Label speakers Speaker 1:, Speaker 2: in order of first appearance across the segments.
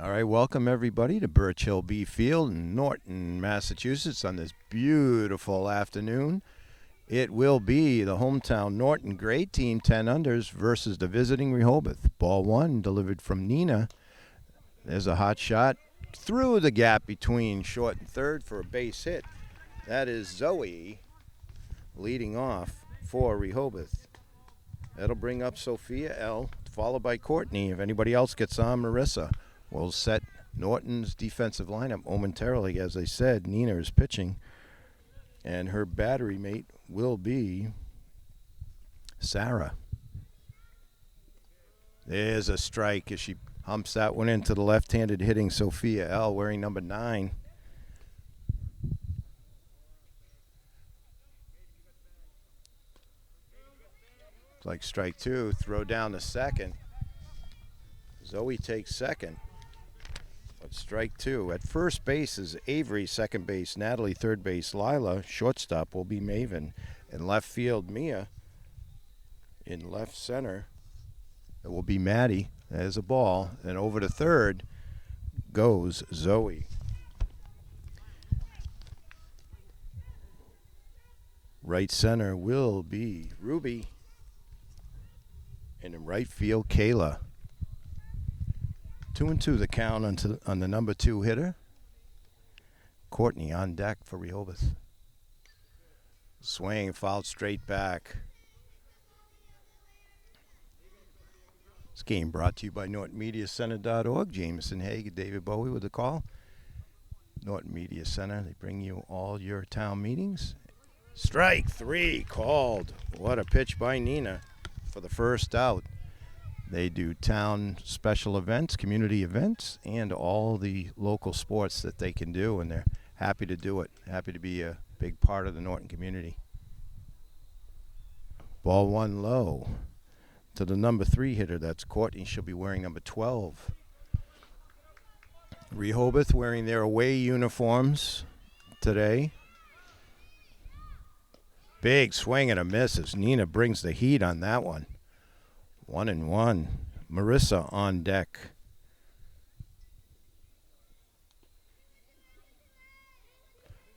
Speaker 1: All right, welcome everybody to Birch Hill B Field in Norton, Massachusetts on this beautiful afternoon. It will be the hometown Norton grade team 10 unders versus the visiting Rehoboth. Ball one delivered from Nina. There's a hot shot through the gap between short and third for a base hit. That is Zoe leading off for Rehoboth. That'll bring up Sophia L, followed by Courtney. If anybody else gets on, Marissa. We'll set Norton's defensive lineup momentarily. As I said, Nina is pitching, and her battery mate will be Sarah. There's a strike as she humps that one into the left-handed hitting Sophia L, wearing number 9. Looks like strike 2. Throw down to second. Zoe takes second. But strike 2. At first base is Avery, second base, Natalie, third base, Lila, shortstop will be Maven. In left field, Mia. In left center, it will be Maddie. There's a ball. And over to third goes Zoe. Right center will be Ruby. And in right field, Kayla. 2-2 the count on the number 2 hitter. Courtney on deck for Rehoboth. Swing, fouled straight back. This game brought to you by NortonMediaCenter.org. Jameson Haig, David Bowie with the call. Norton Media Center, they bring you all your town meetings. Strike 3 called. What a pitch by Nina for the first out. They do town special events, community events, and all the local sports that they can do, and they're happy to do it. Happy to be a big part of the Norton community. Ball one low to the number 3 hitter. That's Courtney. She'll be wearing number 12. Rehoboth wearing their away uniforms today. Big swing and a miss as Nina brings the heat on that one. 1-1. Marissa on deck.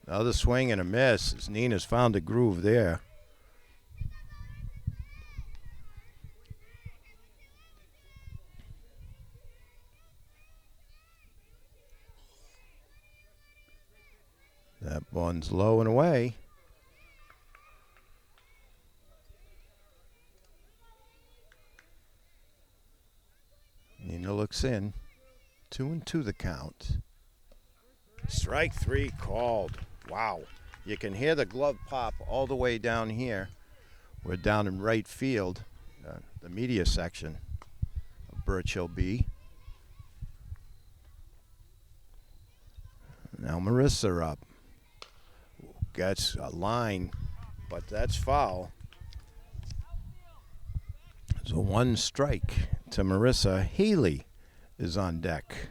Speaker 1: Another swing and a miss as Nina's found a groove there. That one's low and away. Nina looks in. 2-2 the count. Strike 3 called. Wow. You can hear the glove pop all the way down here. We're down in right field, the media section of Birch Hill B. Now Marissa up. Gets a line, but that's foul. So 1 strike to Marissa. Haley is on deck.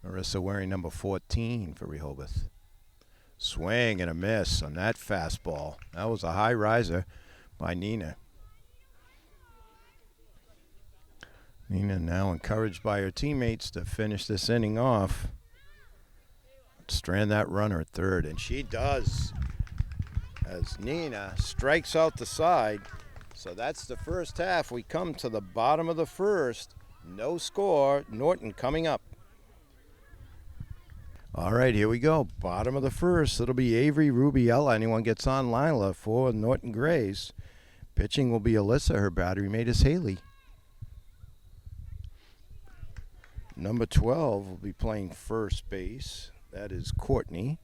Speaker 1: Marissa wearing number 14 for Rehoboth. Swing and a miss on that fastball. That was a high riser by Nina. Nina now encouraged by her teammates to finish this inning off. Strand that runner at third, and she does as Nina strikes out the side. So that's the first half. We come to the bottom of the first. No score. Norton coming up. All right, here we go. Bottom of the first. It'll be Avery, Ruby, Ella. Anyone gets on, Lila for Norton Grays. Pitching will be Alyssa. Her battery mate is Haley. Number 12 will be playing first base. That is Courtney.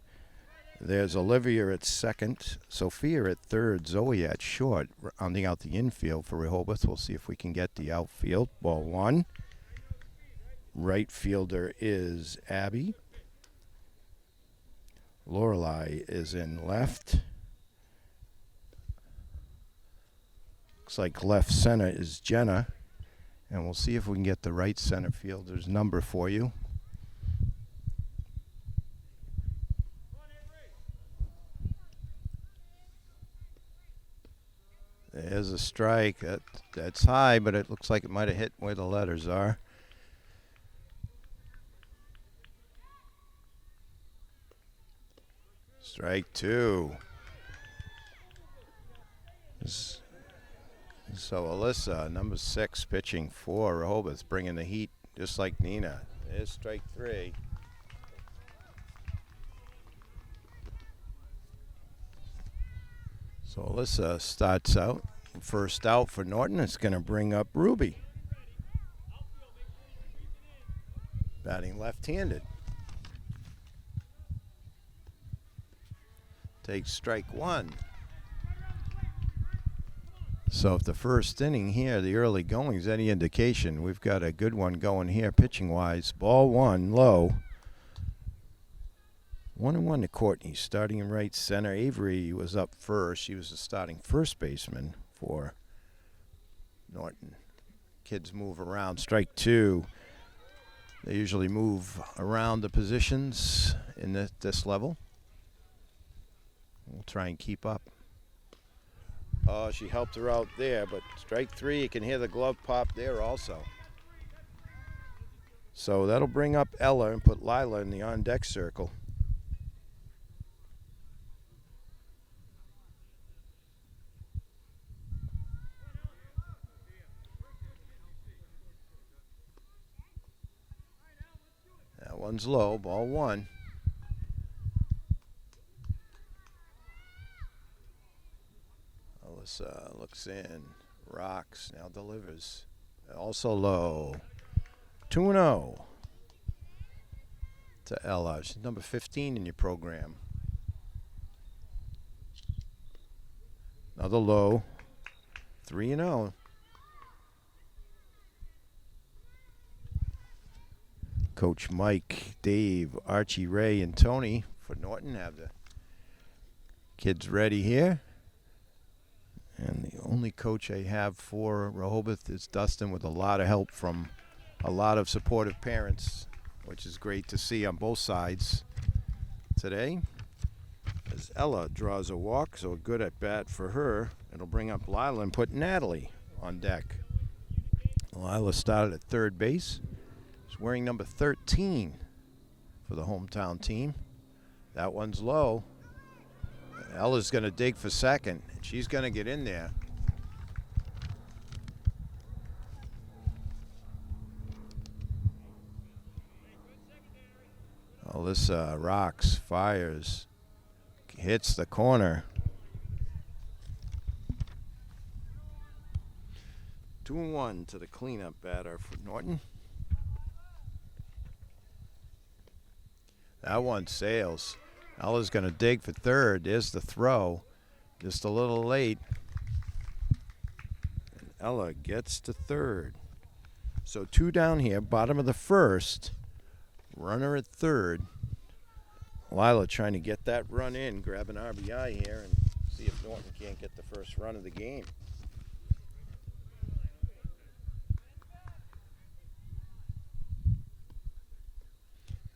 Speaker 1: There's Olivia at second, Sophia at third, Zoe at short, rounding out the infield for Rehoboth. We'll see if we can get the outfield. Ball one. Right fielder is Abby. Lorelei is in left. Looks like left center is Jenna. And we'll see if we can get the right center fielder's number for you. There's a strike. That's high, but it looks like it might have hit where the letters are. Strike two. So Alyssa, number 6, pitching for Rehoboth, bringing the heat just like Nina. There's strike 3. So Alyssa starts out. First out for Norton. It's going to bring up Ruby. Batting left-handed. Takes strike 1. So if the first inning here, the early going is any indication, we've got a good one going here pitching-wise. Ball 1, low. 1-1 to Courtney, starting in right center. Avery was up first. She was the starting first baseman for Norton. Kids move around. Strike 2. They usually move around the positions in this level. We'll try and keep up. Oh, she helped her out there, but strike 3, you can hear the glove pop there also. So that'll bring up Ella and put Lila in the on-deck circle. That one's low, ball 1. Alyssa looks in, rocks, now delivers. Also low. 2-0 to Ella. She's number 15 in your program. Another low. 3-0. Coach Mike, Dave, Archie, Ray, and Tony for Norton have the kids ready here. And the only coach I have for Rehoboth is Dustin, with a lot of help from a lot of supportive parents, which is great to see on both sides today. As Ella draws a walk, so a good at bat for her. It'll bring up Lila and put Natalie on deck. Lila started at third base. She's wearing number 13 for the hometown team. That one's low. Ella's going to dig for second. She's going to get in there. Alyssa rocks, fires, hits the corner. 2-1 to the cleanup batter for Norton. That one sails. Ella's going to dig for third. There's the throw. Just a little late. And Ella gets to third. So 2 down here, bottom of the first. Runner at third. Lila trying to get that run in, grab an RBI here, and see if Norton can't get the first run of the game.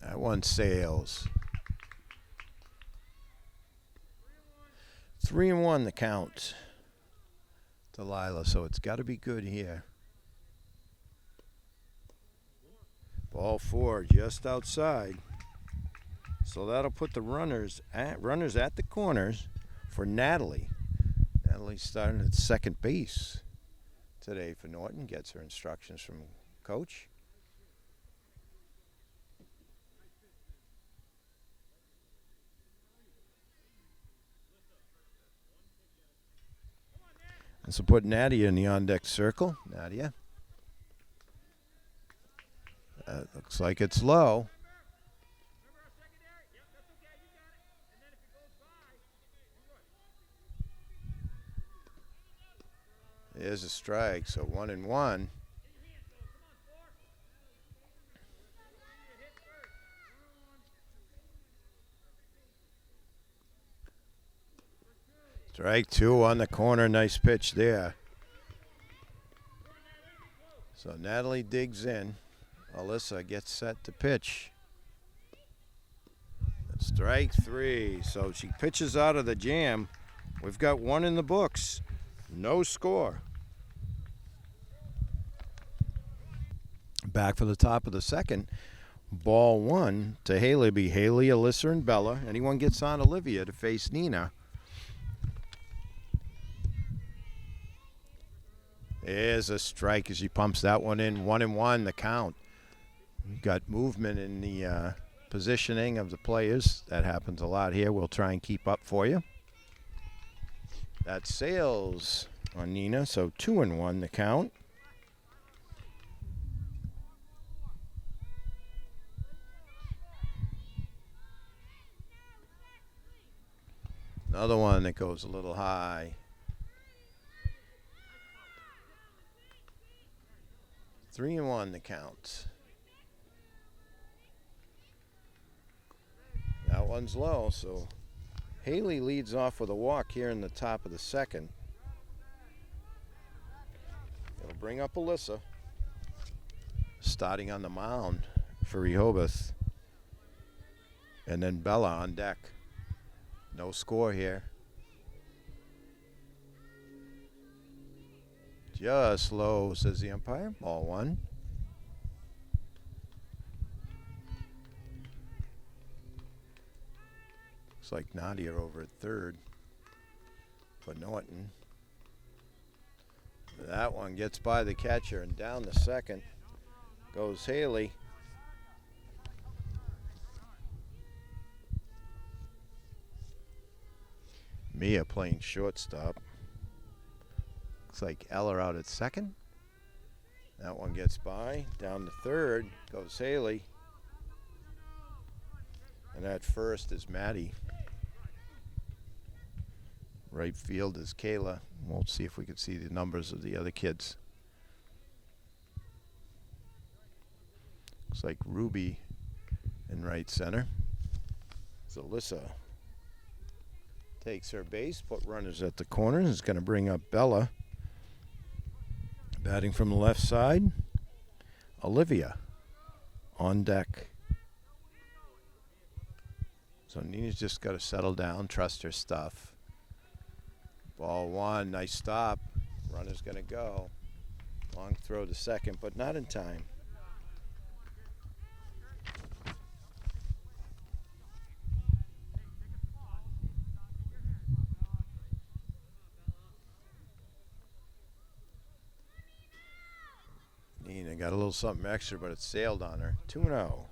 Speaker 1: That one sails. 3-1 the count to Lila, so it's got to be good here. Ball 4 just outside. So that'll put the runners at the corners for Natalie. Natalie's starting at second base today for Norton. Gets her instructions from coach. And so put Nadia in the on-deck circle. Nadia. Looks like it's low. There's a strike, so 1-1. Strike 2 on the corner. Nice pitch there. So Natalie digs in. Alyssa gets set to pitch. Strike 3. So she pitches out of the jam. We've got 1 in the books. No score. Back for the top of the second. Ball 1 to Haley. Be Haley, Alyssa, and Bella. Anyone gets on Olivia to face Nina. There's a strike as she pumps that one in. 1-1 the count. Got movement in the positioning of the players. That happens a lot here. We'll try and keep up for you. That sails on Nina, so 2-1 the count. Another one that goes a little high. 3-1 the count. That one's low, so Haley leads off with a walk here in the top of the second. It'll bring up Alyssa, starting on the mound for Rehoboth. And then Bella on deck. No score here. Just low, says the umpire. Ball 1. Looks like Nadia over at third for Norton. That one gets by the catcher, and down the second goes Haley. Mia playing shortstop. Looks like Eller out at second. That one gets by. Down to third goes Haley. And at first is Maddie. Right field is Kayla. We'll see if we can see the numbers of the other kids. Looks like Ruby in right center. So Alyssa takes her base, put runners at the corners. Is going to bring up Bella. Batting from the left side, Olivia on deck. So Nina's just got to settle down, trust her stuff. Ball 1, nice stop. Runner's going to go. Long throw to second, but not in time. Nina got a little something extra, but it sailed on her. 2-0.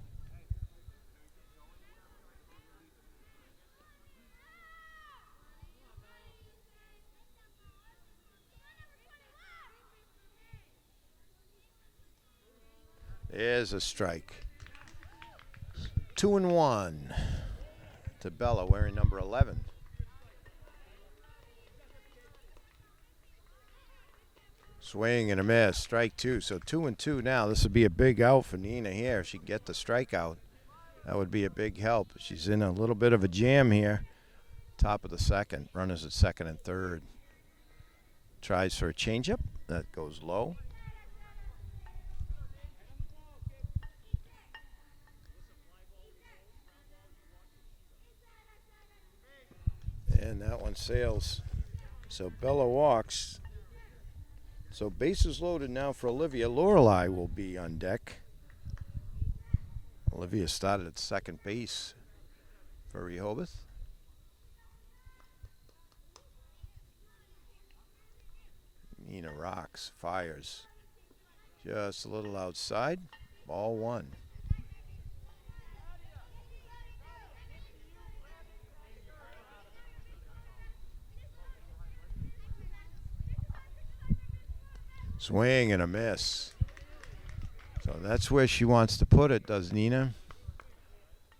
Speaker 1: There's a strike. 2-1 to Bella, wearing number 11. Swing and a miss. Strike 2. So 2-2 now. This would be a big out for Nina here. If she can get the strikeout, that would be a big help. She's in a little bit of a jam here. Top of the second. Runners at second and third. Tries for a changeup. That goes low. And that one sails. So Bella walks. So bases loaded now for Olivia. Lorelei will be on deck. Olivia started at second base for Rehoboth. Nina rocks, fires. Just a little outside. Ball 1. Swing and a miss. So that's where she wants to put it, does Nina.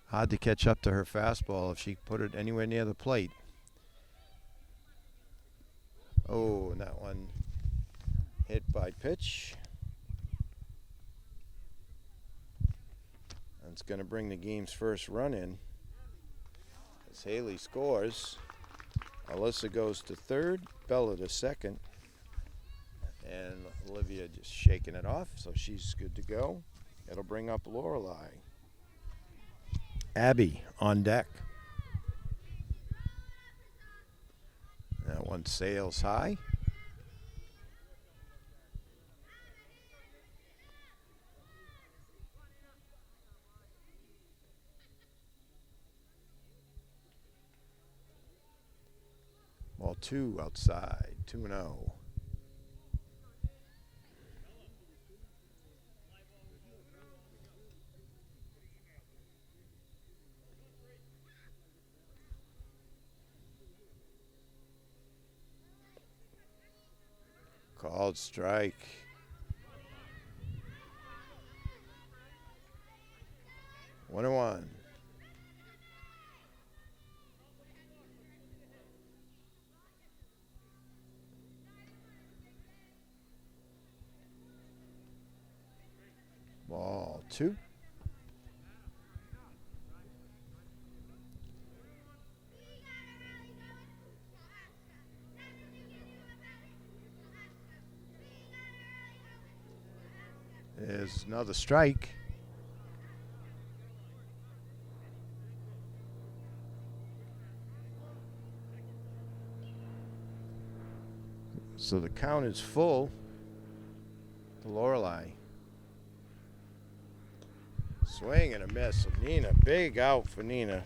Speaker 1: Hard to catch up to her fastball if she put it anywhere near the plate. Oh, and that one hit by pitch. That's going to bring the game's first run in. As Haley scores, Alyssa goes to third, Bella to second. And Olivia just shaking it off, so she's good to go. It'll bring up Lorelei. Abby on deck. That one sails high. 2 outside, 2-0. Called strike. One and one. Ball 2. There's another strike. So the count is full to Lorelei. Swing and a miss. So Nina, big out for Nina.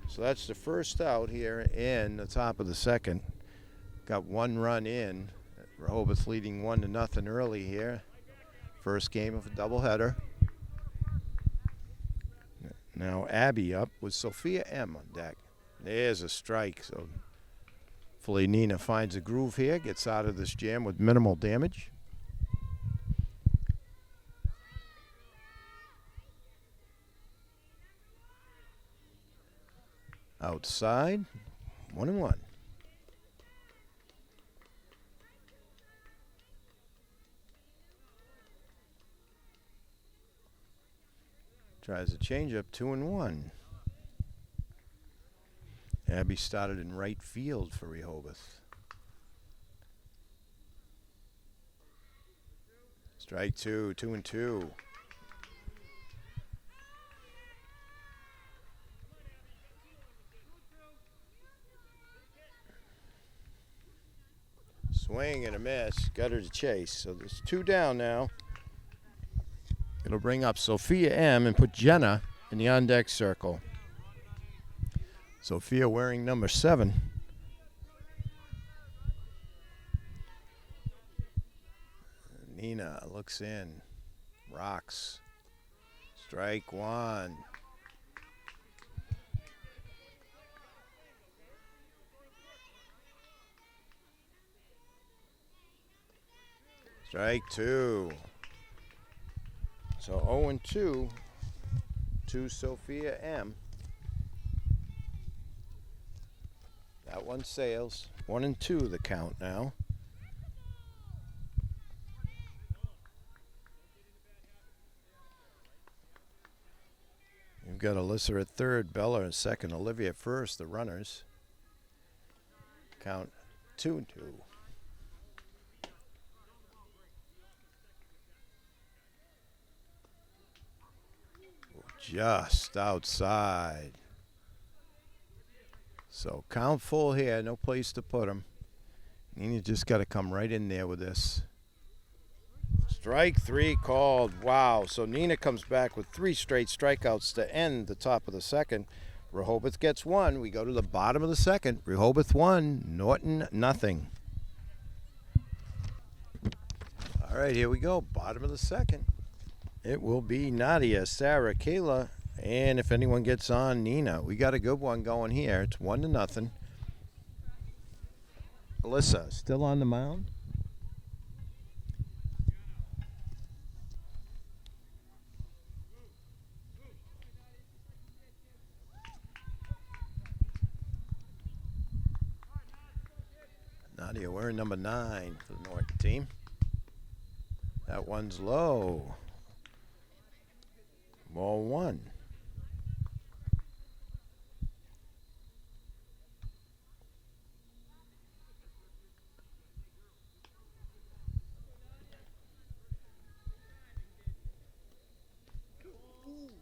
Speaker 1: So that's the first out here in the top of the second. Got one run in. Rehoboth leading 1-0 early here. First game of a doubleheader. Now Abby up with Sophia M on deck. There's a strike. So hopefully Nina finds a groove here, gets out of this jam with minimal damage. Outside, 1 and 1. Tries a changeup, 2 and 1. Abby started in right field for Rehoboth. Strike 2, 2 and 2. Swing and a miss. Got her to chase. So there's 2 down now. It'll bring up Sophia M and put Jenna in the on-deck circle. Sophia wearing number 7. Nina looks in. Rocks. Strike 1. Strike 2. So 0 and 2 to Sophia M. That one sails. 1 and 2 the count now. You've got Alyssa at third, Bella at second, Olivia at first, the runners. Count 2 and 2. Just outside. So count full here, no place to put him. Nina just got to come right in there with this. Strike 3 called. Wow. So Nina comes back with 3 straight strikeouts to end the top of the second. Rehoboth gets 1. We go to the bottom of the second. Rehoboth 1, Norton nothing. All right, here we go. Bottom of the second. It will be Nadia, Sarah, Kayla, and if anyone gets on, Nina. We got a good one going here. It's 1-0. Alyssa still on the mound. Nadia wearing number 9 for the Norton team. That one's low. Ball 1.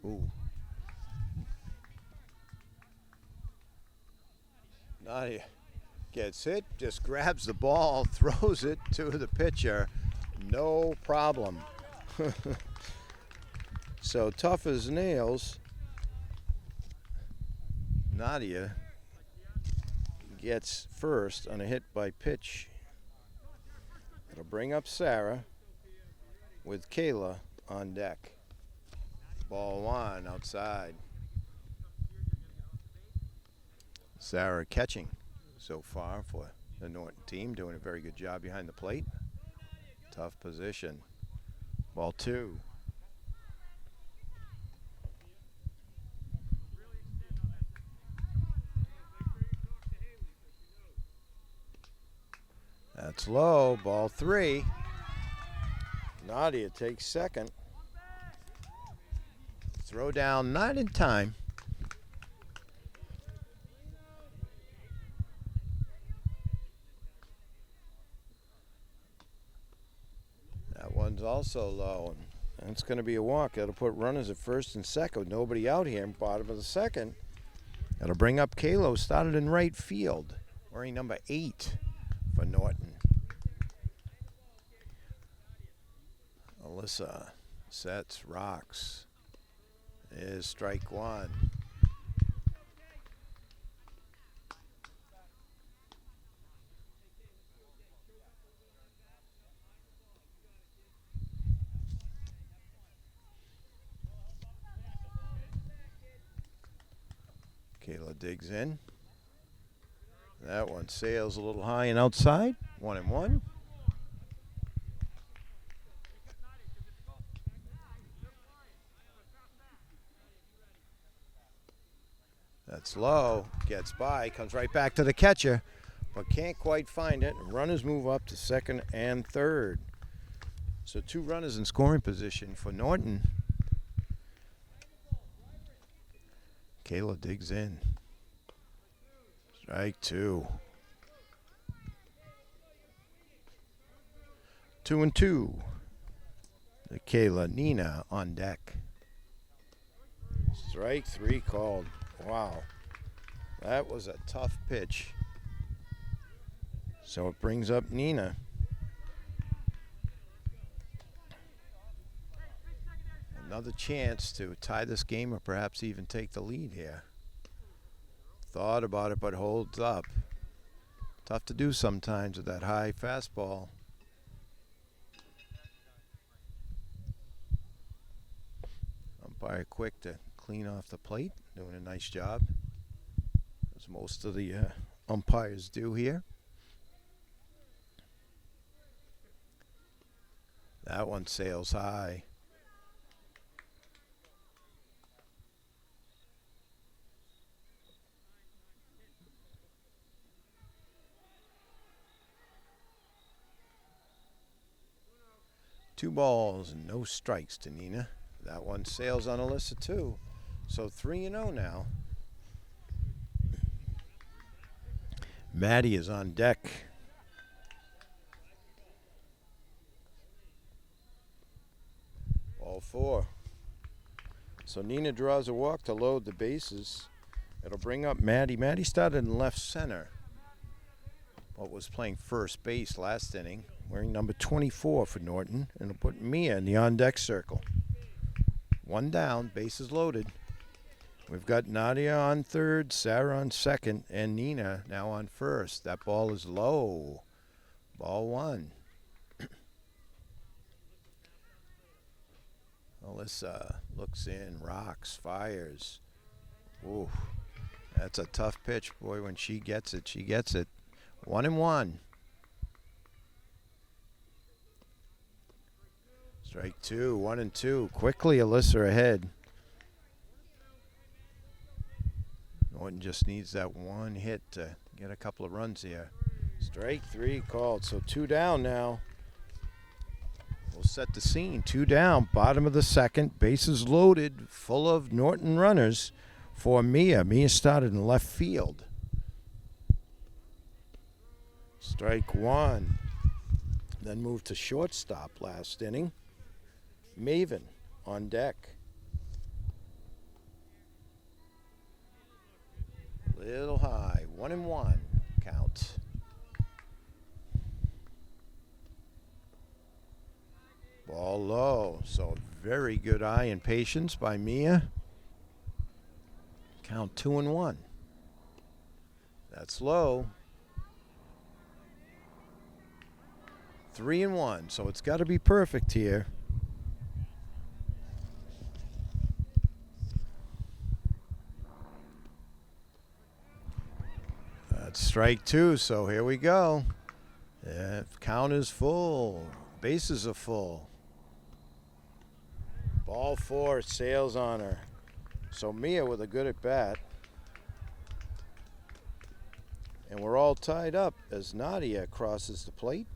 Speaker 1: Ooh. Nadia gets hit, just grabs the ball, throws it to the pitcher. No problem. So tough as nails. Nadia gets first on a hit by pitch. It'll bring up Sarah with Kayla on deck. Ball one outside. Sarah catching so far for the Norton team, doing a very good job behind the plate. Tough position. Ball two. That's low. Ball three. Nadia takes second. Throw down, not in time. That one's also low, and it's going to be a walk. That'll put runners at first and second with nobody out here in bottom of the second. That'll bring up Kalo, started in right field, wearing number 8 for Norton. Alyssa sets, rocks. Is strike one. Kayla digs in. That one sails a little high and outside. 1-1. That's low, gets by, comes right back to the catcher, but can't quite find it. Runners move up to second and third. So 2 runners in scoring position for Norton. Kayla digs in. Strike 2. 2-2. The Kayla, Nina on deck. Strike 3 called. Wow, that was a tough pitch. So it brings up Nina. Another chance to tie this game or perhaps even take the lead here. Thought about it, but holds up. Tough to do sometimes with that high fastball. Umpire quick to clean off the plate. Doing a nice job, as most of the umpires do here. That one sails high. Two balls and no strikes to Nina. That one sails on Alyssa too. So 3-0 now. Maddie is on deck. Ball 4. So Nina draws a walk to load the bases. It'll bring up Maddie. Maddie started in left center, but was playing first base last inning, wearing number 24 for Norton, and it'll put Mia in the on-deck circle. 1 down, bases loaded. We've got Nadia on third, Sarah on second, and Nina now on first. That ball is low. Ball 1. Alyssa looks in, rocks, fires. Ooh, that's a tough pitch. Boy, when she gets it, she gets it. 1-1. Strike 2, 1-2. Quickly, Alyssa ahead. Norton just needs that one hit to get a couple of runs here. Strike 3 called, so 2 down now. We'll set the scene. 2 down, bottom of the second, bases loaded, full of Norton runners for Mia. Mia started in left field. Strike 1. Then moved to shortstop last inning. Maven on deck. Little high, 1-1 count. Ball low, so very good eye and patience by Mia. Count 2-1. That's low. 3-1, so it's got to be perfect here. That's strike two, so here we go. Count is full. Bases are full. Ball four, sails on her. So Mia with a good at bat. And we're all tied up as Nadia crosses the plate.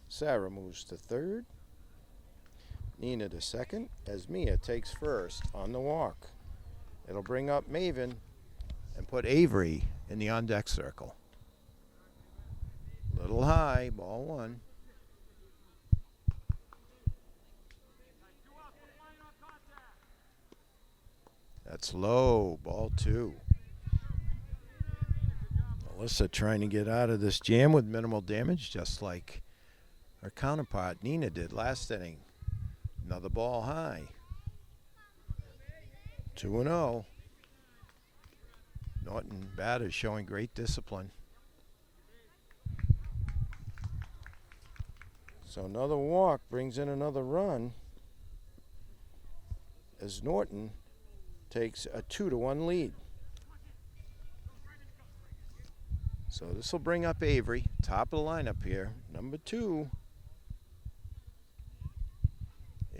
Speaker 1: Sarah moves to third. Nina to second as Mia takes first on the walk. It'll bring up Maven and put Avery in the on-deck circle. Little high, ball one. That's low, ball two. Alyssa trying to get out of this jam with minimal damage, just like her counterpart Nina did last inning. Another ball high. 2-0. Norton batters showing great discipline. So another walk brings in another run as Norton takes a 2-1 lead. So this will bring up Avery, top of the lineup here, number 2.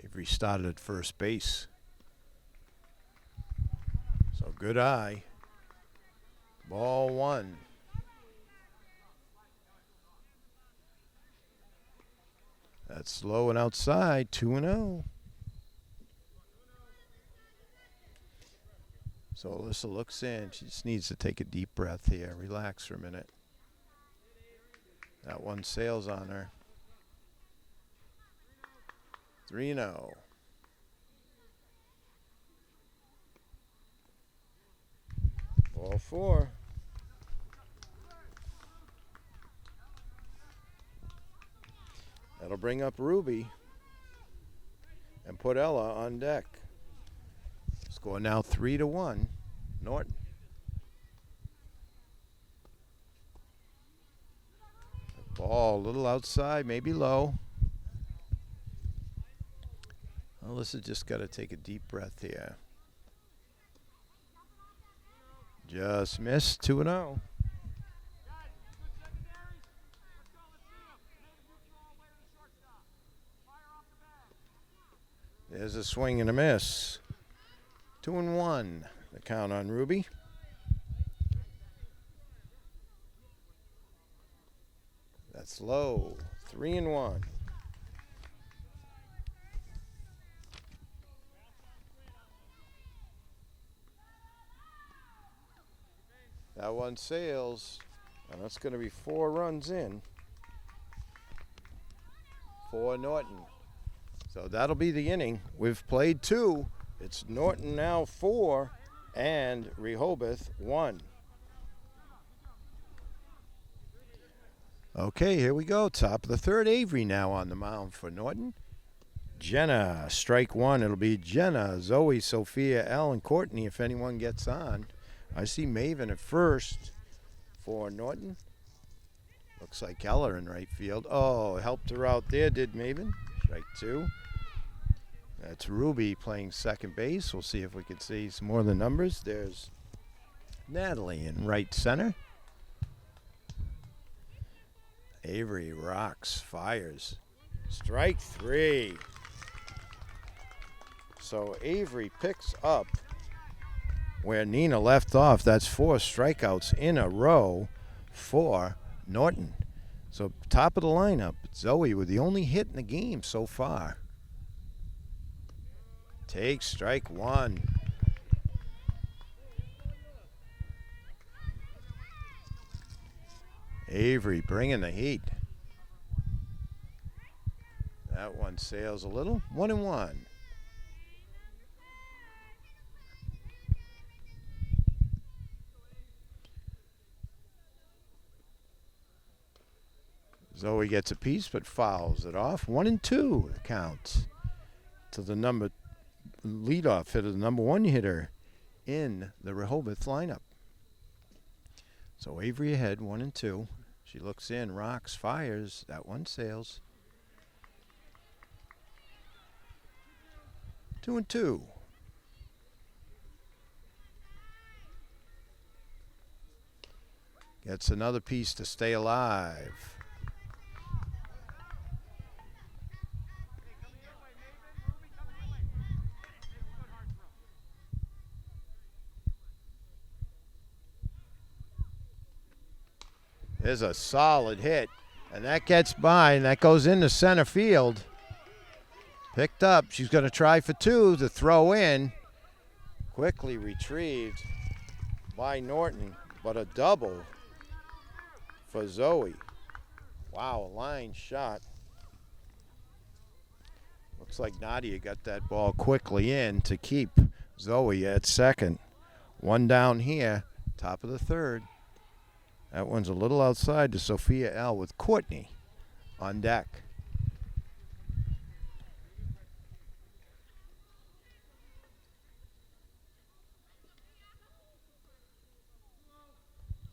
Speaker 1: Avery started at first base. So good eye. Ball one. That's low and outside, 2-0. So Alyssa looks in. She just needs to take a deep breath here. Relax for a minute. That one sails on her. 3-0. Ball four. That'll bring up Ruby and put Ella on deck. Score now 3-1. Norton. Ball a little outside, maybe low. Alyssa just got to take a deep breath here. Just missed, 2-0. There's a swing and a miss. 2-1, the count on Ruby. That's low, 3-1. That one sails, and that's going to be 4 runs in for Norton. So that'll be the inning. We've played 2. It's Norton now 4 and Rehoboth 1. Okay, here we go. Top of the third. Avery now on the mound for Norton. Jenna, strike one. It'll be Jenna, Zoe, Sophia, Elle, and Courtney if anyone gets on. I see Maven at first for Norton. Looks like Keller in right field. Oh, helped her out there, did Maven. Strike 2. That's Ruby playing second base. We'll see if we can see some more of the numbers. There's Natalie in right center. Avery rocks, fires. Strike 3. So Avery picks up where Nina left off. That's 4 strikeouts in a row for Norton. So top of the lineup, Zoe with the only hit in the game so far. Takes strike 1. Avery bringing the heat. That one sails a little. 1-1. Zoe gets a piece but fouls it off. 1-2 the count to the leadoff hitter, the number 1 hitter in the Rehoboth lineup. So Avery ahead, 1-2. She looks in, rocks, fires. That one sails. 2-2. Gets another piece to stay alive. There's a solid hit, and that gets by, and that goes into center field. Picked up. She's going to try for two to throw in. Quickly retrieved by Norton, but a double for Zoe. Wow, a line shot. Looks like Nadia got that ball quickly in to keep Zoe at second. One down here, top of the third. That one's a little outside to Sophia L. with Courtney on deck.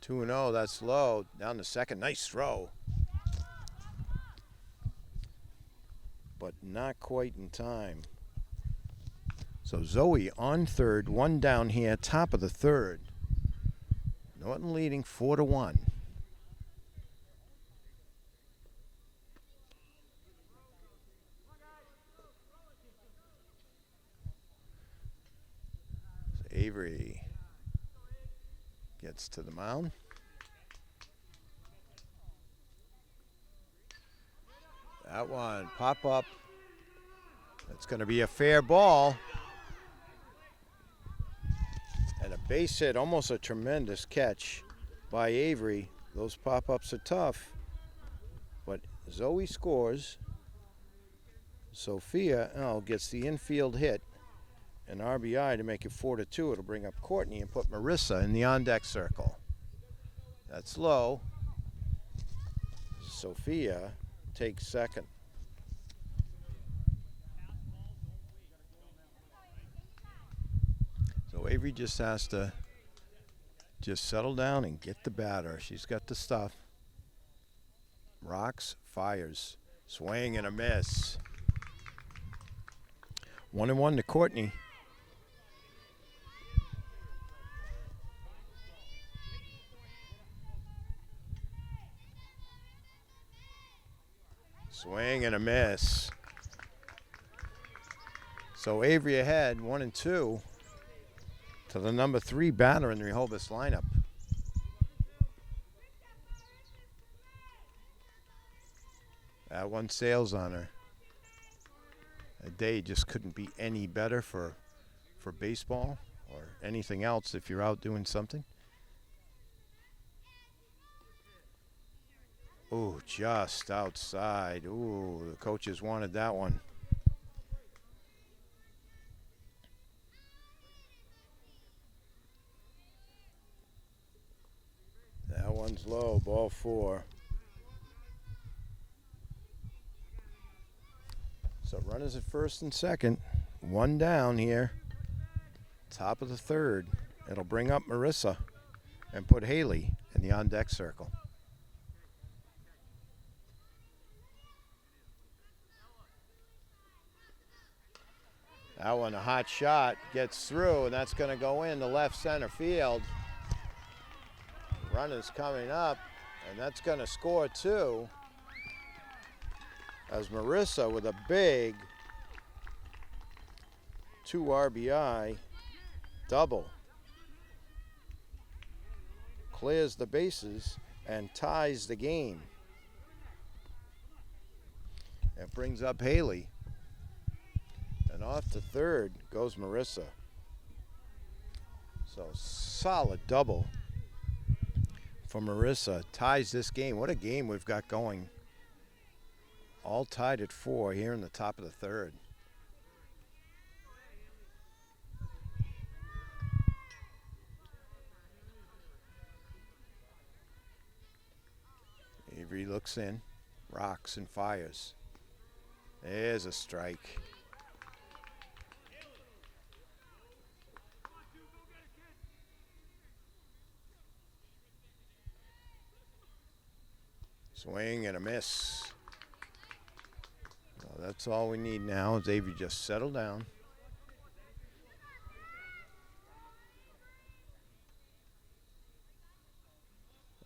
Speaker 1: Two and 0, that's low. Down to second, nice throw. But not quite in time. So Zoe on third, one down here, top of the third. Norton leading 4-1. So Avery gets to the mound. That one, pop up. That's going to be a fair ball. And a base hit, almost a tremendous catch by Avery. Those pop-ups are tough. But Zoe scores. Sophia L. gets the infield hit. An RBI to make it 4-2. It'll bring up Courtney and put Marissa in the on-deck circle. That's low. Sophia takes second. So Avery just has to just settle down and get the batter. She's got the stuff. Rocks, fires, swing and a miss. 1-1 to Courtney. Swing and a miss. So Avery ahead, 1-2 to the number 3 batter in the Rehoboth lineup. That one sails on her. A day just couldn't be any better for baseball or anything else if you're out doing something. Ooh, just outside. Ooh, the coaches wanted that one. That one's low, ball 4. So runners at first and second. One down here. Top of the third. It'll bring up Marissa and put Haley in the on-deck circle. That one, a hot shot, gets through, and that's going to go in the left center field. Runners coming up, and that's going to score 2. As Marissa with a big 2 RBI double clears the bases and ties the game. It brings up Haley. And off to third goes Marissa. So solid double for Marissa. Ties this game. What a game we've got going. All tied at 4 here in the top of the third. Avery looks in, rocks and fires. There's a strike. Swing and a miss. Well, that's all we need now. Xavier just settle down.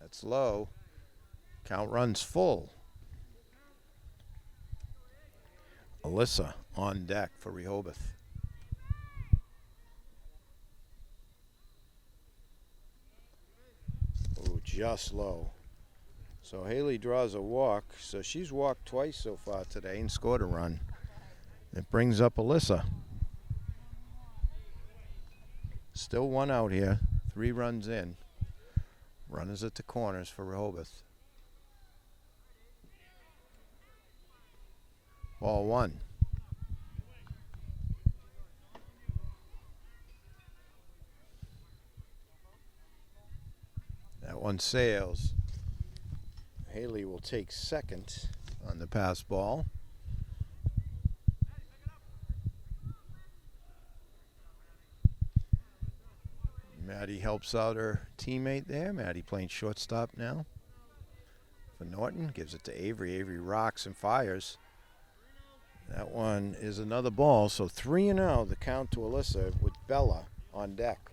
Speaker 1: That's low. Count runs full. Alyssa on deck for Rehoboth. Oh, just low. So Haley draws a walk. So she's walked twice so far today and scored a run. It brings up Alyssa. Still one out here. 3 runs in. Runners at the corners for Rehoboth. Ball 1. That one sails. Haley will take second on the pass ball. Maddie helps out her teammate there. Maddie playing shortstop now for Norton. Gives it to Avery. Avery rocks and fires. That one is another ball. So 3-0 the count to Alyssa with Bella on deck.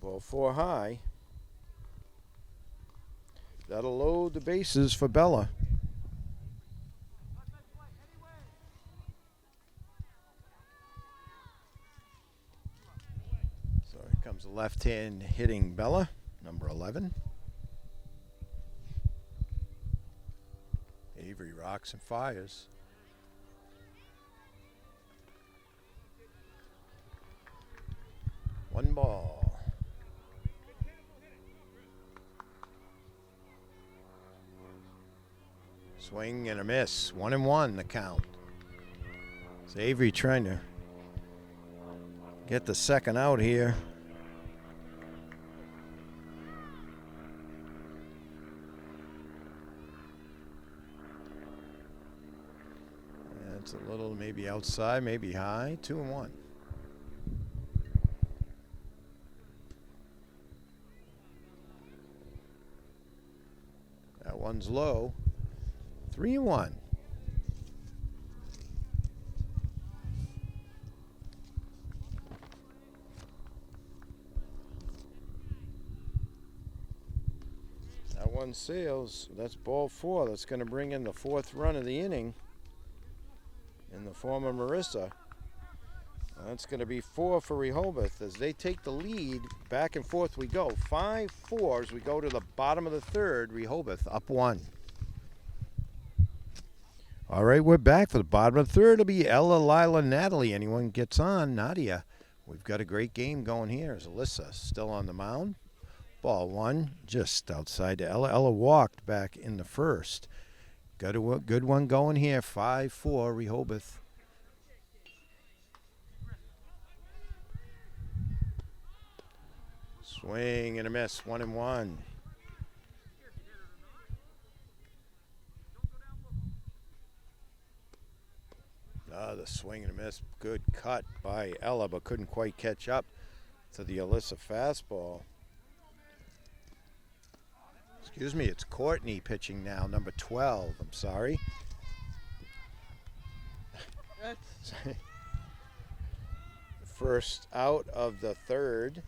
Speaker 1: Ball 4 high. That'll load the bases for Bella. So here comes the left hand hitting Bella, number 11. Avery rocks and fires. One ball. Swing and a miss. 1-1 the count. It's Avery trying to get the second out here. It's a little maybe outside, maybe high. 2-1. That one's low. 3-1. That one sails. That's ball 4. That's going to bring in the 4th run of the inning in the form of Marissa. That's going to be 4 for Rehoboth as they take the lead. Back and forth we go. 5-4 as we go to the bottom of the 3rd. Rehoboth up 1. All right, we're back for the bottom of the 3rd. It'll be Ella, Lila, Natalie. Anyone gets on. Nadia. We've got a great game going here as Alyssa still on the mound. Ball 1 just outside to Ella. Ella walked back in the 1st. Got a good one going here. 5-4 Rehoboth. Swing and a miss. 1-1. The swing and a miss. Good cut by Ella, but couldn't quite catch up to the Alyssa fastball. Excuse me, it's Courtney pitching now, number 12. I'm sorry. First out of the 3rd.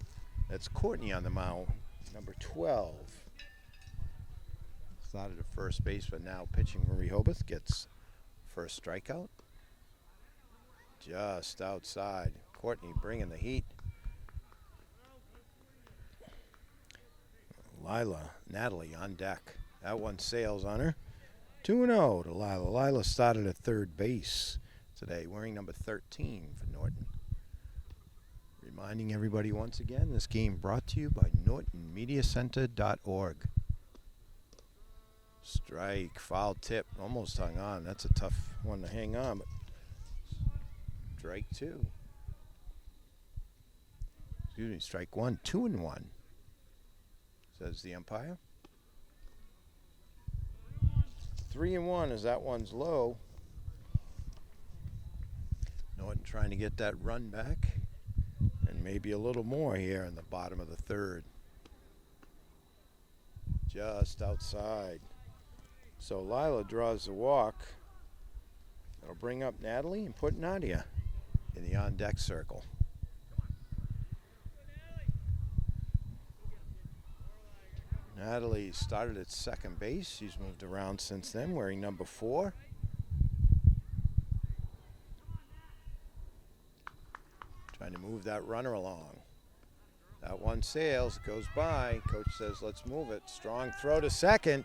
Speaker 1: That's Courtney on the mound, number 12. Started at first base, but now pitching for Rehoboth. Gets first strikeout. Just outside. Courtney bringing the heat. Lila, Natalie on deck. That one sails on her. 2-0 to Lila. Lila started at 3rd base today, wearing number 13 for Norton. Reminding everybody once again, this game brought to you by NortonMediaCenter.org. Strike, foul tip, almost hung on. That's a tough one to hang on, but strike 2. Excuse me, strike 1, 2-1, says the umpire. 3-1 as that one's low. Norton trying to get that run back and maybe a little more here in the bottom of the third. Just outside. So Lila draws the walk. It'll bring up Natalie and put Nadia in the on-deck circle. Natalie started at second base. She's moved around since then, wearing number 4. Trying to move that runner along. That one sails, goes by. Coach says, let's move it. Strong throw to second.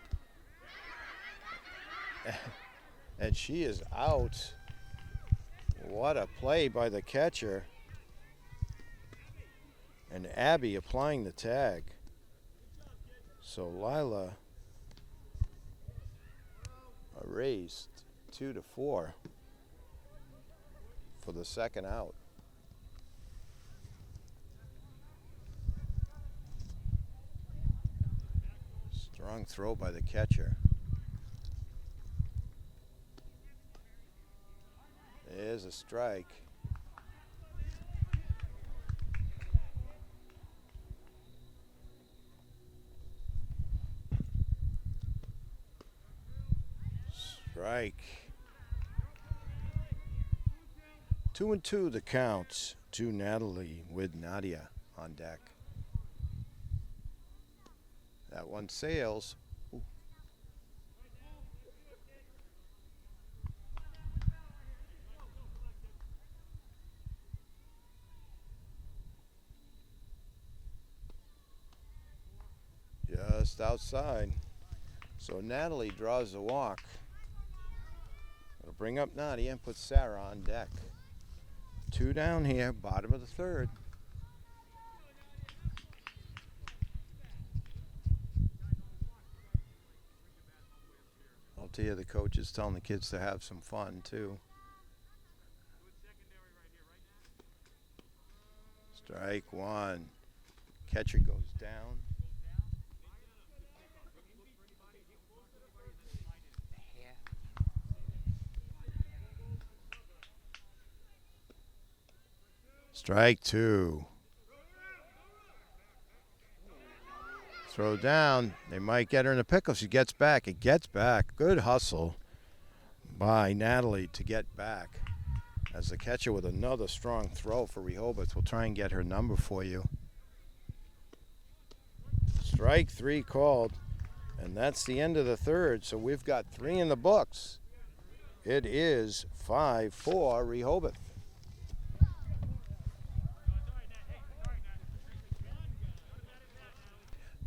Speaker 1: And she is out. What a play by the catcher. And Abby applying the tag. So Lila erased 2-4 for the second out. Strong throw by the catcher. There's a strike. Strike. 2-2 the count to Natalie with Nadia on deck. That one sails. Ooh. Just outside. So Natalie draws the walk. It'll bring up Nadia and put Sarah on deck. 2 down here, bottom of the third. I'll tell you, the coach is telling the kids to have some fun too. Strike 1. Catcher goes down. Strike 2. Throw down. They might get her in a pickle. She gets back. It gets back. Good hustle by Natalie to get back. As the catcher with another strong throw for Rehoboth will try and get her number for you. Strike 3 called. And that's the end of the third. So we've got 3 in the books. It is 5-4 Rehoboth.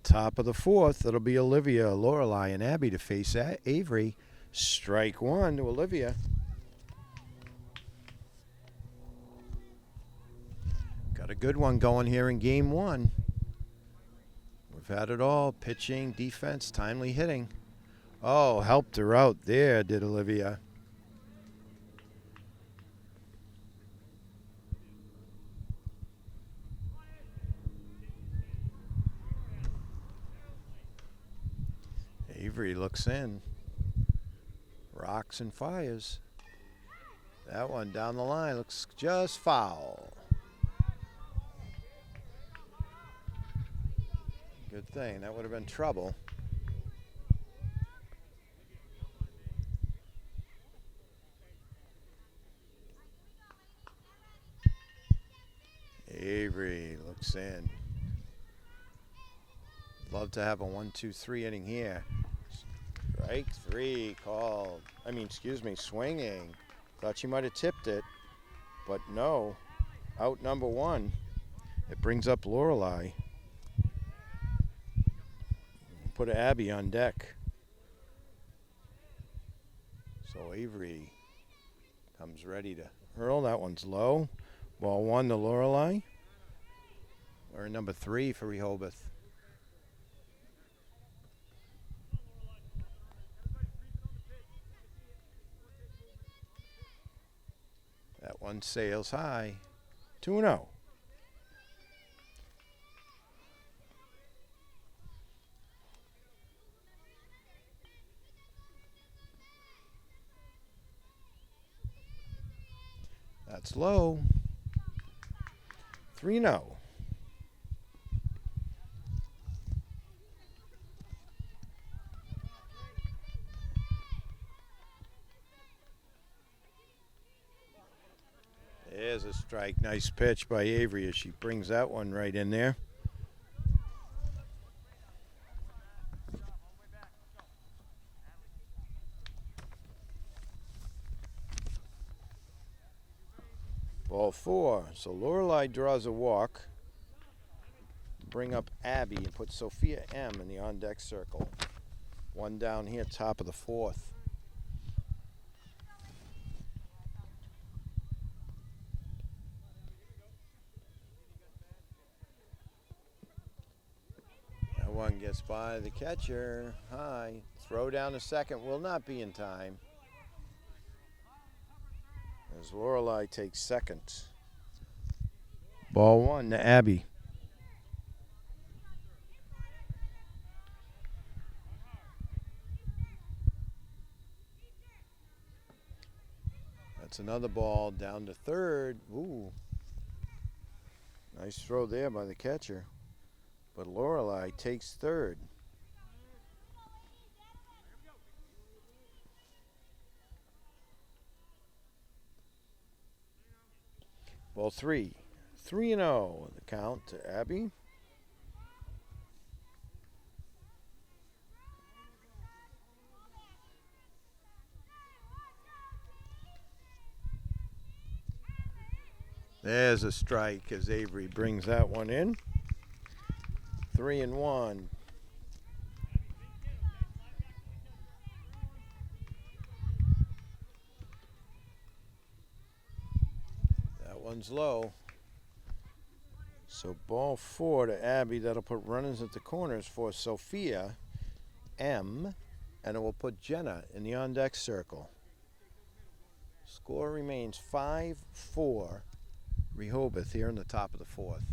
Speaker 1: Top of the fourth, it'll be Olivia, Lorelei, and Abby to face Avery. Strike 1 to Olivia. Got a good one going here in game 1. We've had it all. Pitching, defense, timely hitting. Oh, helped her out there, did Olivia. Avery looks in. Rocks and fires. That one down the line looks just foul. Good thing. That would have been trouble. Avery looks in. Love to have a 1-2-3 inning here. Strike 3 called. Swinging. Thought she might have tipped it, but no. Out number 1. It brings up Lorelei. Put Abby on deck. So Avery comes ready to hurl. That one's low. Ball 1 to Lorelei. Or number 3 for Rehoboth. That one sails high. 2-0. That's low. 3-0. There's a strike. Nice pitch by Avery as she brings that one right in there. Ball 4. So Lorelei draws a walk. Bring up Abby and put Sophia M in the on-deck circle. One down here, top of the 4th. That one gets by the catcher. High. Throw down to second will not be in time. As Lorelei takes second. Ball 1 to Abby. That's another ball down to third. Ooh. Nice throw there by the catcher. But Lorelei takes third. Ball 3. 3-0 the count to Abby. There's a strike as Avery brings that one in. 3-1. That one's low. So ball 4 to Abby. That'll put runners at the corners for Sophia M. And it will put Jenna in the on-deck circle. Score remains 5-4. Rehoboth here in the top of the 4th.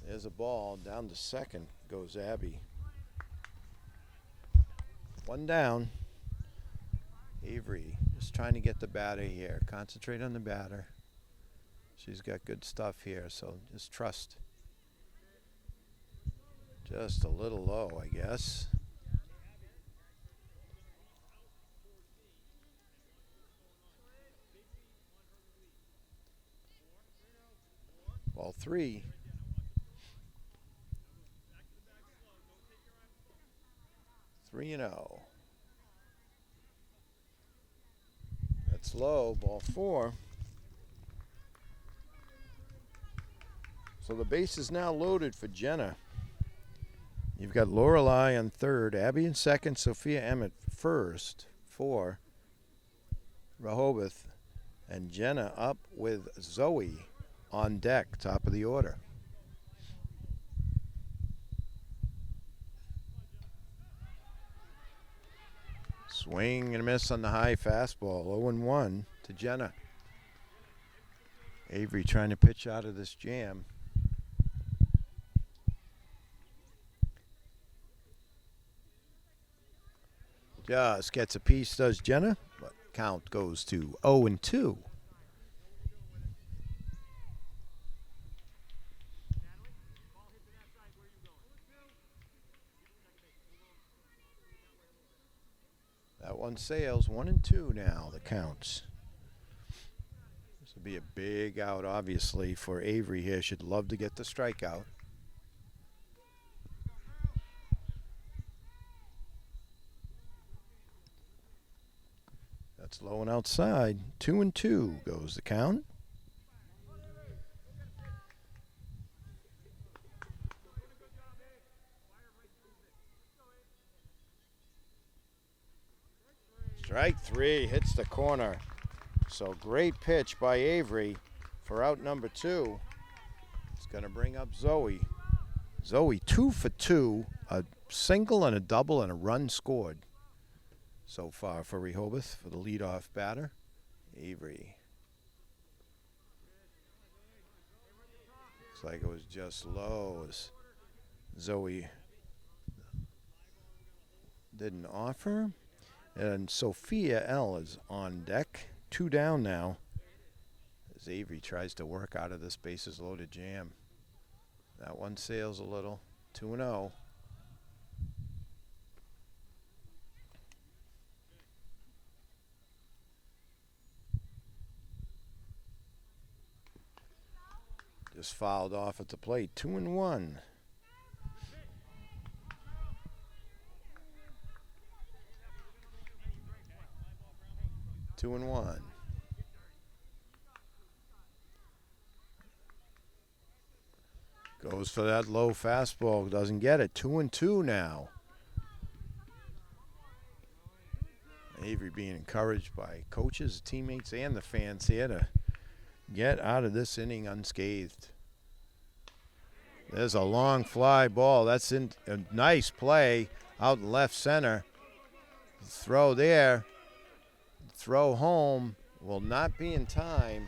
Speaker 1: There's a ball down to second. Goes Abby. One down. Avery just trying to get the batter here. Concentrate on the batter. She's got good stuff here, so just trust. Just a little low, I guess. Ball 3. Three and 0. That's low. Ball 4. So the base is now loaded for Jenna. You've got Lorelei on third, Abby in second, Sophia Emmett first for Rehoboth, and Jenna up with Zoe on deck, top of the order. Swing and a miss on the high fastball. 0-1 to Jenna. Avery trying to pitch out of this jam. Just gets a piece, does Jenna, but count goes to 0-2. That one sails. 1-2 now, the counts. This will be a big out, obviously, for Avery here. She'd love to get the strikeout. That's low and outside. 2-2 goes the count. Strike 3 hits the corner. So great pitch by Avery for out number 2. It's going to bring up Zoe. Zoe 2 for 2, a single and a double and a run scored so far for Rehoboth for the leadoff batter, Avery. Looks like it was just low as Zoe didn't offer. And Sophia L is on deck. 2 down now. as Avery tries to work out of this bases loaded jam. That one sails a little. 2-0. Just fouled off at the plate. 2-1. Goes for that low fastball. Doesn't get it. 2-2 now. Avery being encouraged by coaches, teammates, and the fans here to get out of this inning unscathed. There's a long fly ball. That's in a nice play out in left center. Throw there. Throw home will not be in time.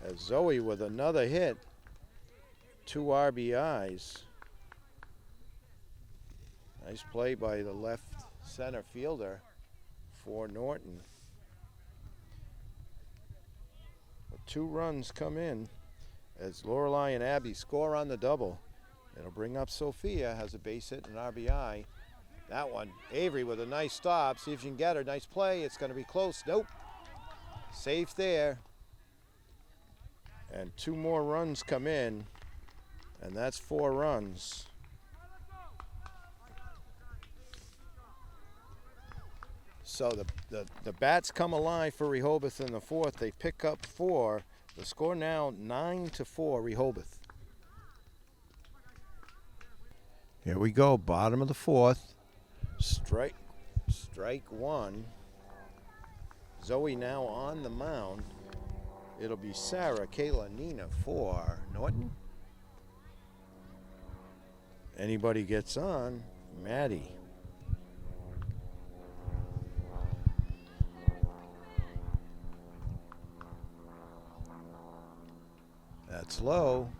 Speaker 1: As Zoe with another hit. 2 RBIs. Nice play by the left center fielder for Norton. But 2 runs come in as Lorelei and Abby score on the double. It'll bring up Sophia, has a base hit and RBI. That one, Avery with a nice stop. See if you can get her. Nice play. It's going to be close. Nope. Safe there. And 2 more runs come in. And that's 4 runs. So the bats come alive for Rehoboth in the 4th. They pick up 4. The score now 9-4 Rehoboth. Here we go, bottom of the 4th. Strike 1. Zoe now on the mound. It'll be Sarah, Kayla, Nina for Norton. Anybody gets on, Maddie. That's low.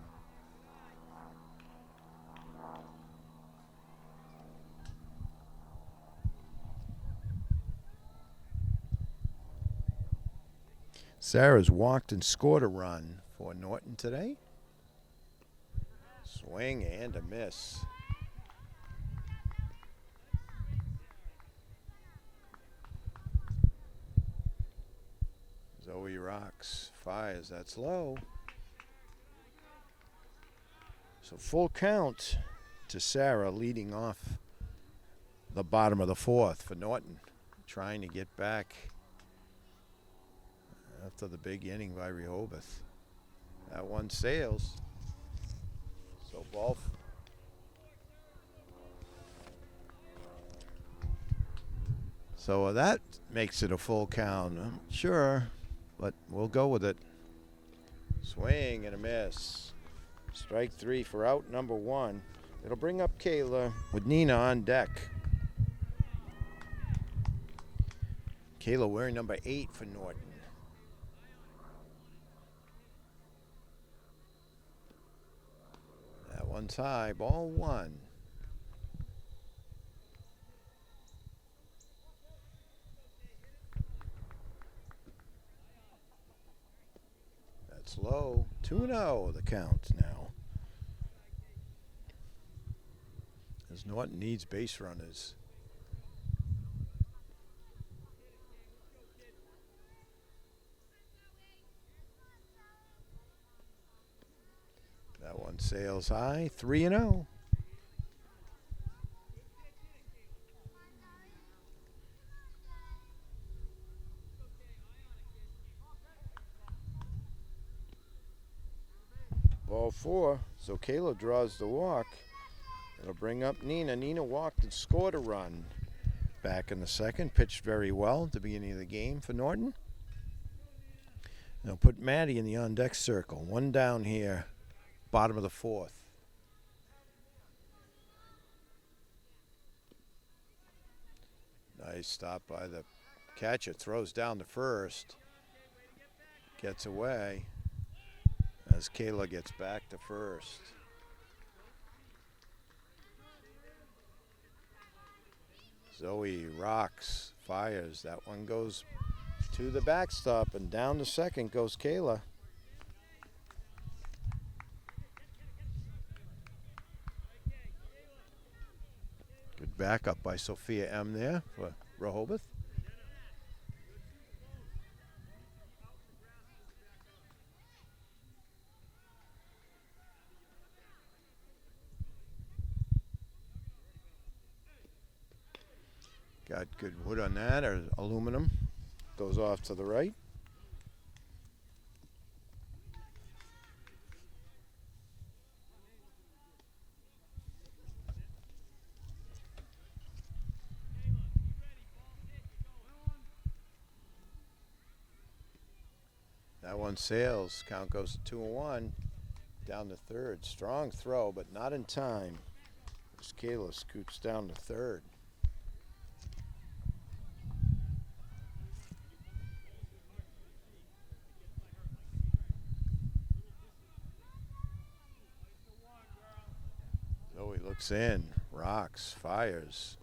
Speaker 1: Sarah's walked and scored a run for Norton today. Swing and a miss. Zoe rocks, fires, that's low. So full count to Sarah leading off the bottom of the 4th for Norton, trying to get back after the big inning by Rehoboth. That one sails. So ball. So that makes it a full count. I'm sure, but we'll go with it. Swing and a miss. Strike 3 for out number 1. It'll bring up Kayla with Nina on deck. Kayla wearing number 8 for Norton. That one's high, ball 1. That's low. 2-0 the count now. As Norton needs base runners. That one sails high, 3-0. Ball 4, so Kayla draws the walk. It'll bring up Nina. Nina walked and scored a run back in the 2nd. Pitched very well at the beginning of the game for Norton. They'll put Maddie in the on-deck circle. 1 down here, bottom of the 4th. Nice stop by the catcher. Throws down to first. Gets away as Kayla gets back to first. Zoe rocks, fires. That one goes to the backstop, and down to second goes Kayla. back up by Sophia M. there for Rehoboth. Got good wood on that, or aluminum. Goes off to the right. That one sails. Count goes to 2-1. Down to third. Strong throw, but not in time. As Kayla scoots down to third. Zoe looks in. Rocks. Fires.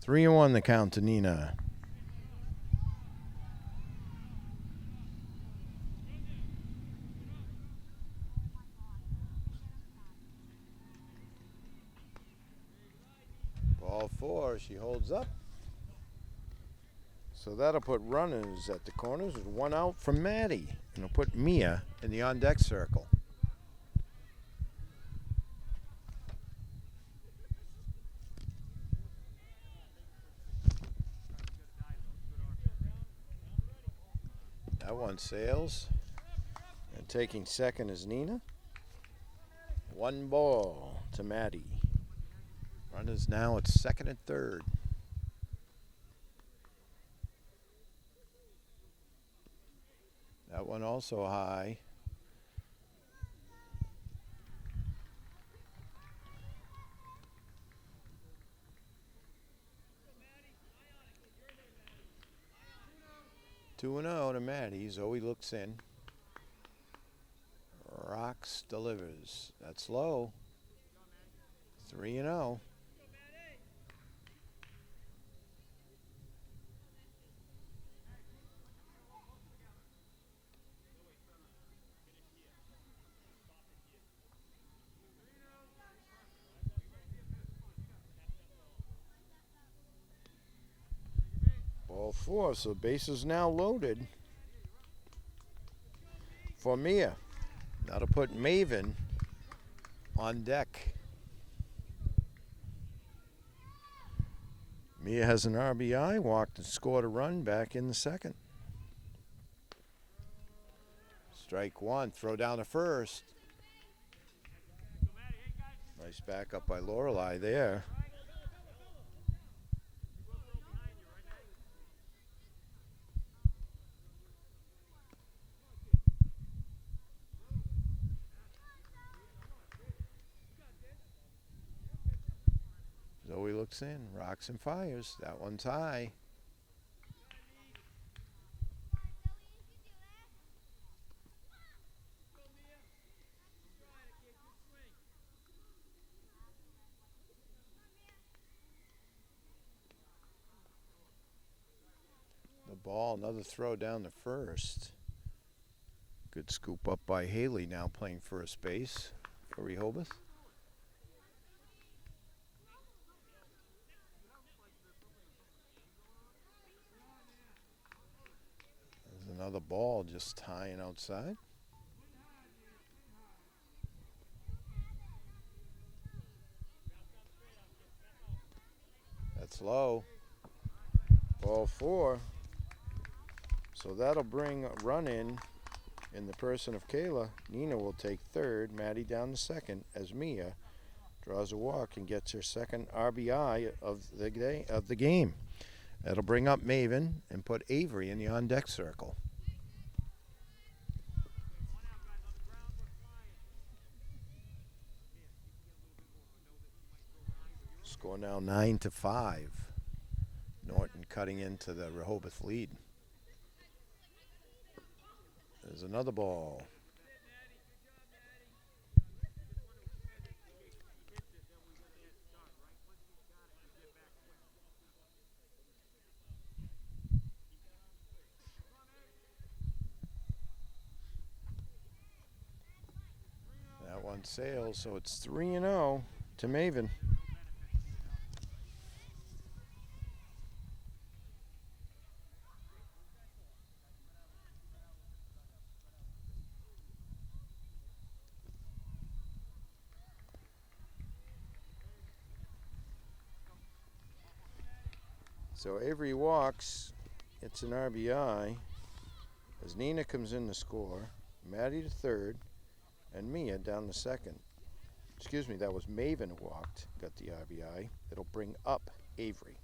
Speaker 1: 3-1 the count to Nina. Ball 4, she holds up. So that'll put runners at the corners with 1 out from Maddie. And it'll put Mia in the on-deck circle. That one sails. And taking second is Nina. 1 ball to Maddie. Runners now at second and third. That one also high. Two and 0 to Maddie. Zoe looks in. Rocks delivers. That's low. 3-0. Ball 4, so base is now loaded for Mia. That'll put Maven on deck. Mia has an RBI, walked and scored a run back in the second. Strike 1, throw down to first. Nice backup by Lorelei there. Zoe looks in, rocks and fires. That one's high. The ball, another throw down to first. Good scoop up by Haley, now playing first base for Rehoboth. Another ball just tying outside. That's low. Ball 4. So that'll bring a run in the person of Kayla. Nina will take third, Maddie down to second, as Mia draws a walk and gets her second RBI of the game. That'll bring up Maven and put Avery in the on-deck circle. Score now 9-5. Norton cutting into the Rehoboth lead. There's another ball. That one sails, so it's 3-0 to Maven. So Avery walks. It's an RBI. As Nina comes in to score, Maddie to third, and Mia down to second. Excuse me, that was Maven who walked, got the RBI. It'll bring up Avery.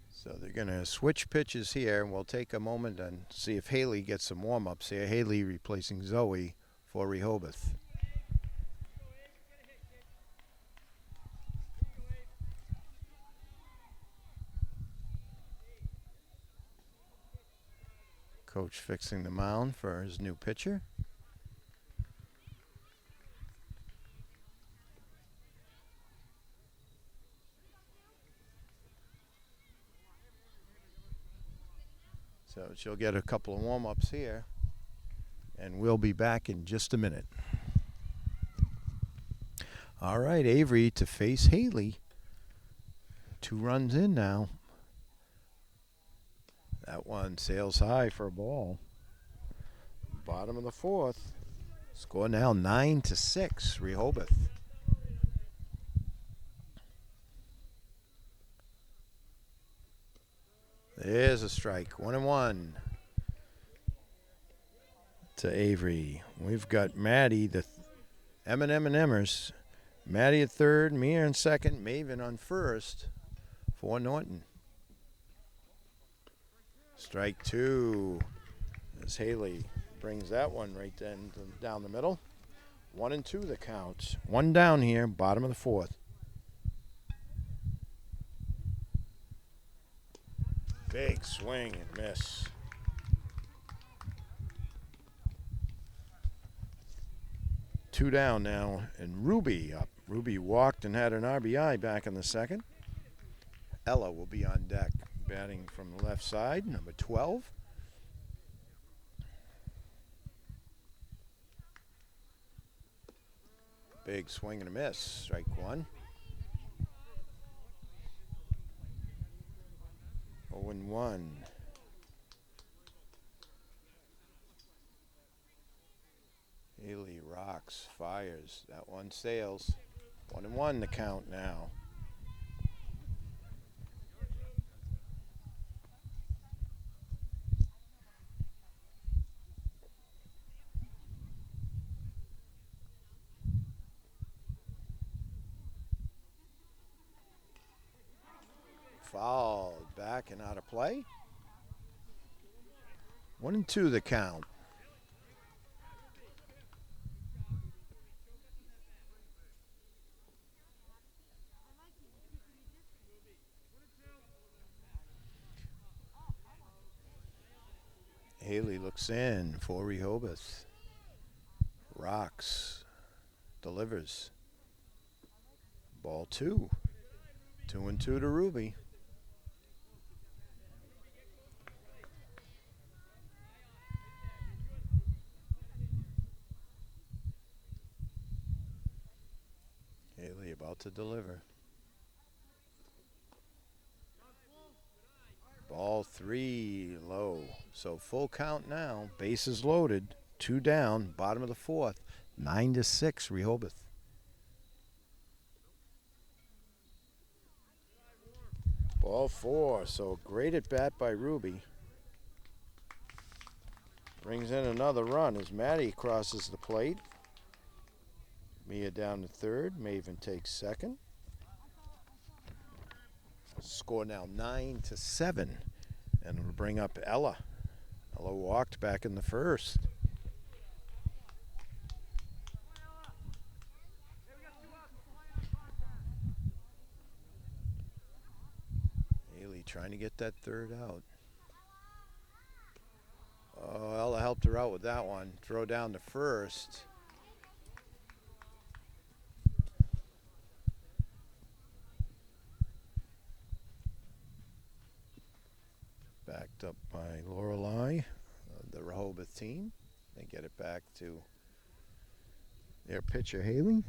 Speaker 1: So they're going to switch pitches here, and we'll take a moment and see if Haley gets some warm-ups here. Haley replacing Zoe for Rehoboth. Coach fixing the mound for his new pitcher. So she'll get a couple of warm-ups here, and we'll be back in just a minute. All right, Avery to face Haley. 2 runs in now. That one sails high for a ball. Bottom of the 4th. Score now 9-6, Rehoboth. There's a strike. 1-1 to Avery. We've got Maddie, the M&M and Emmers. Maddie at third, Mia in second, Maven on first for Norton. Strike 2 as Haley brings that one right down the middle. 1-2 the count. 1 down here, bottom of the 4th. Big swing and miss. Two down now, and Ruby up. Ruby walked and had an RBI back in the second. Ella will be on deck, batting from the left side, number 12. Big swing and a miss, strike 1. 0-1. Haley rocks, fires. That one sails. 1-1 the count now. Fouled back and out of play. 1-2 the count. Haley looks in for Rehoboth. Rocks. Delivers. Ball 2. 2-2 to Ruby. Haley about to deliver. Ball 3 low. So full count now. Bases loaded. 2 down. Bottom of the 4th. 9-6 Rehoboth. Ball 4. So great at bat by Ruby. Brings in another run as Maddie crosses the plate. Mia down to third. Maven takes second. Score now 9-7. And it'll bring up Ella. Ella walked back in the first. Haley trying to get that third out. Oh, Ella helped her out with that one. Throw down to first. Backed up by Lorelei, the Rehoboth team. They get it back to their pitcher, Haley.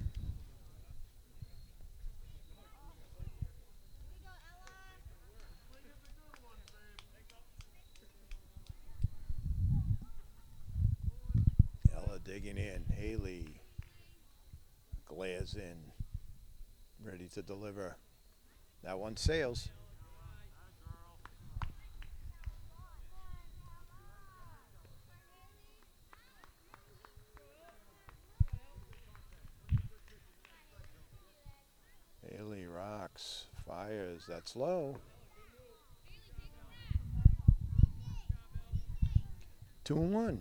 Speaker 1: digging in. Haley glares in, ready to deliver. That one sails. Haley rocks, fires. That's low. 2-1.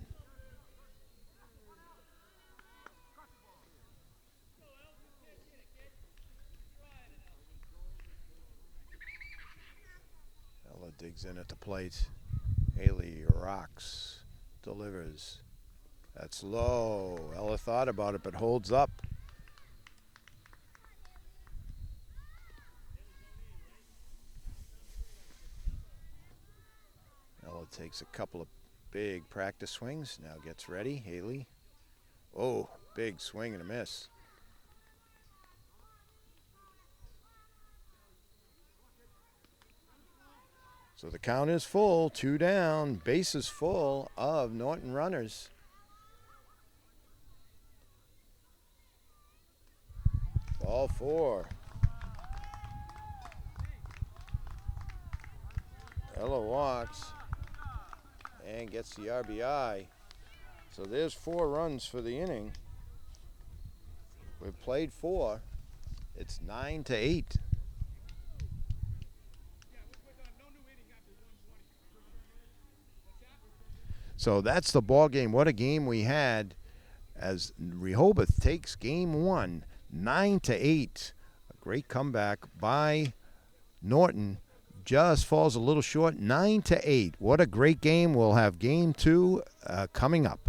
Speaker 1: Ella digs in at the plate. Haley rocks, delivers. That's low. Ella thought about it, but holds up. Ella takes a couple of big practice swings. Now gets ready. Haley. Oh, big swing and a miss. So the count is full, 2 down, bases full of Norton runners. Ball 4. Ella walks and gets the RBI. So there's 4 runs for the inning. We've played 4. It's 9-8. So that's the ball game. What a game we had as Rehoboth takes game 1, 9-8. A great comeback by Norton. Just falls a little short, 9-8. What a great game. We'll have game 2 coming up.